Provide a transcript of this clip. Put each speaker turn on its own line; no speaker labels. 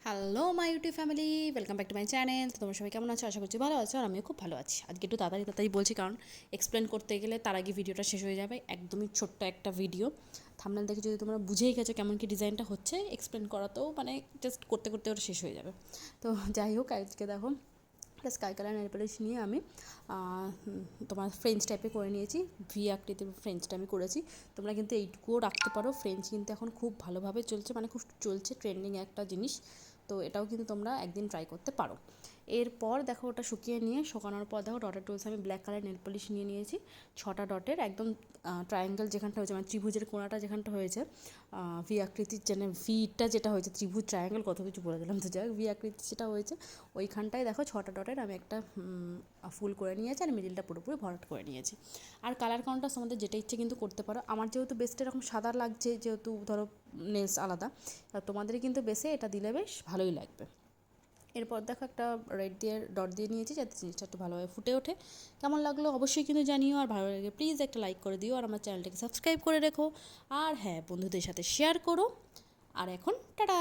Hello my YouTube family, welcome back to my channel. তো তোমরা সবাই কেমন আছো? আশা করছি ভালো আছো, আর আমিও খুব ভালো আছি। আজকে একটু তাড়াতাড়ি বলছি, কারণ এক্সপ্লেন করতে গেলে তার আগে ভিডিওটা শেষ হয়ে যাবে। একদমই ছোট্ট একটা ভিডিও, থাম্বনেল দেখে যদি তোমরা বুঝেই গেছো কেমন কি ডিজাইনটা হচ্ছে, এক্সপ্লেন করাতেও মানে জাস্ট করতে করতে ওটা শেষ হয়ে যাবে। তো যাই হোক, আজকে দেখো স্কাই কালার নেল পলিশ নিয়ে আমি তোমার ফ্রেঞ্চ টাইপে করে নিয়েছি। ভি আকৃতির ফ্রেঞ্চটা আমি করেছি। তোমরা কিন্তু এইটুকুও রাখতে পারো। ফ্রেঞ্চ কিন্তু এখন খুব ভালোভাবে চলছে, মানে খুব চলছে, ট্রেন্ডিং একটা জিনিস। তো এটাও কিন্তু তোমরা একদিন ট্রাই করতে পারো। এরপর দেখো ওটা শুকিয়ে নিয়ে, শুকানোর পর দেখো ডটের টুলস আমি ব্ল্যাক কালার নেল পলিশ নিয়ে নিয়েছি 6টা ডটের, একদম ট্রায়াঙ্গেল যেখানটা হয়েছে, মানে ত্রিভুজের কোণাটা যেখানটা হয়েছে, ভি আকৃতির যেন ভিটা যেটা হয়েছে, ত্রিভুজ ট্রায়াঙ্গেল কত কিছু বলে দিলাম, তো যাই হোক ভি আকৃতির যেটা হয়েছে ওইখানটায় দেখো 6টা ডটের আমি একটা ফুল করে নিয়েছি, আর মিডিলটা পুরোপুরি ভরাট করে নিয়েছি। আর কালার কন্ট্রাস্ট আমাদের যেটা ইচ্ছে কিন্তু করতে পারো। আমার যেহেতু বেসটা এরকম সাদা লাগছে, যেহেতু ধরো নেলস আলাদা, তোমাদের কিন্তু বেসে এটা দিলে বেশ ভালোই লাগবে। এরপর দেখো একটা রেড দিয়ে ডট দিয়ে নিয়েছি, যাতে জিনিসটা একটু ভালোভাবে ফুটে ওঠে। কেমন লাগলো অবশ্যই কিন্তু জানিও, আর ভালো লাগে প্লিজ একটা লাইক করে দিও, আর আমার চ্যানেলটাকে সাবস্ক্রাইব করে রেখো। আর হ্যাঁ, বন্ধুদের সাথে শেয়ার করো। আর এখন টাটা।